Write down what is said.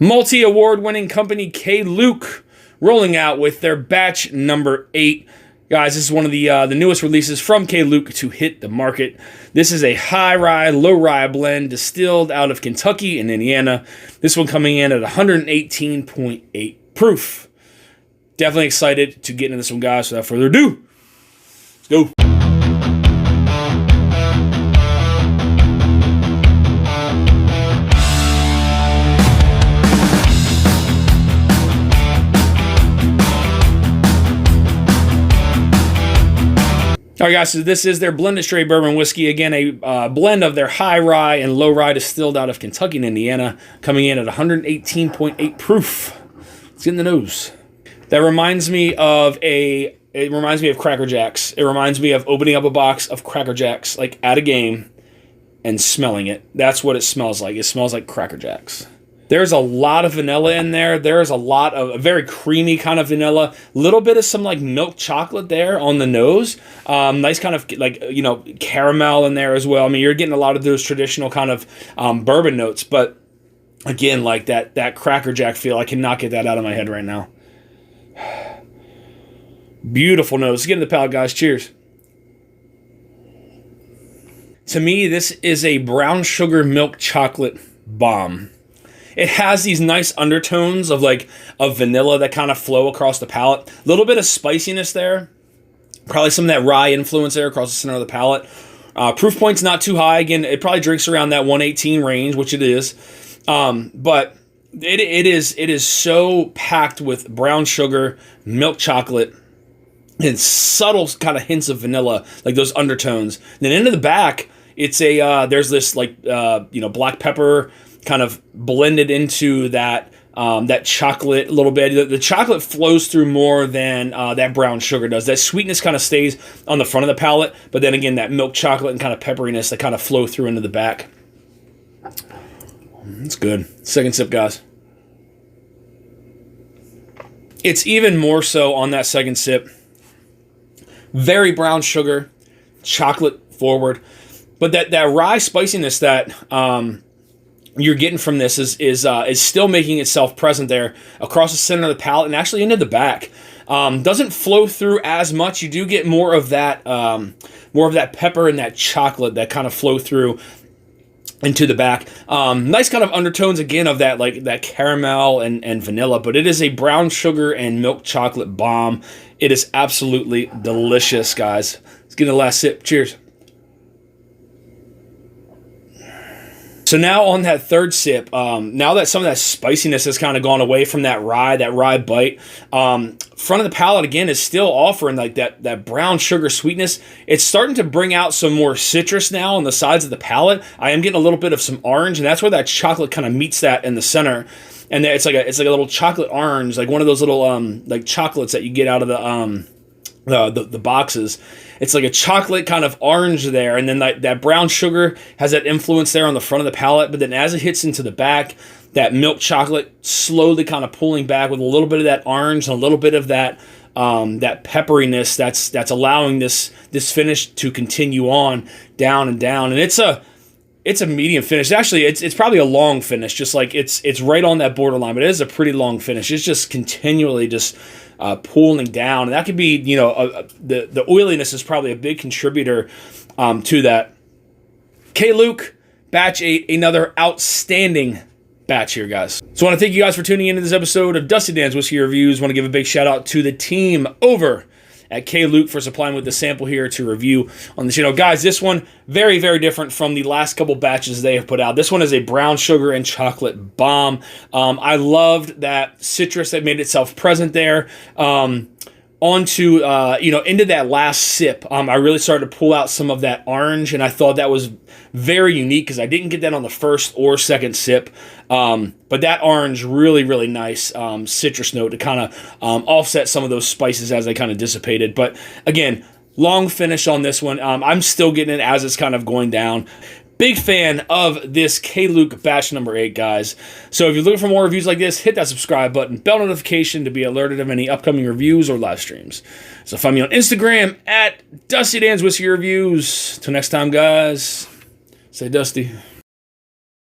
Multi-award winning company K.Luke rolling out with their batch number 8. Guys, this is one of the newest releases from K.Luke to hit the market. This is a high rye, low rye blend distilled out of Kentucky and Indiana. This one coming in at 118.8 proof. Definitely excited to get into this one, guys. So without further ado, let's go. All right, guys, so this is their blended straight bourbon whiskey. Again, a blend of their high rye and low rye distilled out of Kentucky and Indiana, coming in at 118.8 proof. Let's get in the nose. That reminds me of Cracker Jacks. It reminds me of opening up a box of Cracker Jacks, like at a game, and smelling it. That's what it smells like. It smells like Cracker Jacks. There's a lot of vanilla in there. There's a lot of a very creamy kind of vanilla. A little bit of some like milk chocolate there on the nose. Nice kind of like, caramel in there as well. I mean, you're getting a lot of those traditional kind of bourbon notes. But again, like that Cracker Jack feel, I cannot get that out of my head right now. Beautiful nose. Let's get in the palate, guys. Cheers. To me, this is a brown sugar milk chocolate bomb. It has these nice undertones of vanilla that kind of flow across the palate. A little bit of spiciness there. Probably some of that rye influence there across the center of the palate. Proof point's not too high. Again, it probably drinks around that 118 range, which it is. But it is so packed with brown sugar, milk chocolate, and subtle kind of hints of vanilla, like those undertones. Then into the back, it's there's this black pepper kind of blended into that chocolate a little bit. The chocolate flows through more than that brown sugar does. That sweetness kind of stays on the front of the palate, but then again, that milk chocolate and kind of pepperiness that kind of flow through into the back. It's good. Second sip, guys. It's even more so on that second sip. Very brown sugar, chocolate forward, but that rye spiciness that you're getting from this is still making itself present there across the center of the palate and actually into the back. Doesn't flow through as much. You do get more of that pepper and that chocolate that kind of flow through into the back. Nice kind of undertones again of that caramel and vanilla, but it is a brown sugar and milk chocolate bomb. It is absolutely delicious, guys. Let's get the last sip. Cheers. So now on that third sip, now that some of that spiciness has kind of gone away from that rye bite, front of the palate again is still offering like that brown sugar sweetness. It's starting to bring out some more citrus now on the sides of the palate. I am getting a little bit of some orange, and that's where that chocolate kind of meets that in the center. And it's like a little chocolate orange, like one of those little like chocolates that you get out of the boxes. It's like a chocolate kind of orange there, and then that brown sugar has that influence there on the front of the palate, but then as it hits into the back, that milk chocolate slowly kind of pulling back with a little bit of that orange and a little bit of that pepperiness that's allowing this finish to continue on down and down. And it's a medium finish. Actually, it's probably a long finish, just like it's right on that borderline, but it is a pretty long finish. It's just continually just pulling down, and that could be, the oiliness is probably a big contributor to that. K.Luke, batch 8, another outstanding batch here, guys. So I want to thank you guys for tuning into this episode of Dusty Dan's Whiskey Reviews. I want to give a big shout out to the team over at K.Luke for supplying with the sample here to review on the channel. Guys, this one, very, very different from the last couple batches they have put out. This one is a brown sugar and chocolate bomb. I loved that citrus that made itself present there. Onto, into that last sip, I really started to pull out some of that orange, and I thought that was very unique because I didn't get that on the first or second sip. But that orange, really, really nice citrus note to kind of offset some of those spices as they kind of dissipated. But again, long finish on this one. I'm still getting it as it's kind of going down. Big fan of this K.Luke batch number 8, guys. So if you're looking for more reviews like this, hit that subscribe button, bell notification to be alerted of any upcoming reviews or live streams. So find me on Instagram at Dusty Dan's Whiskey Reviews. Till next time, guys, stay dusty.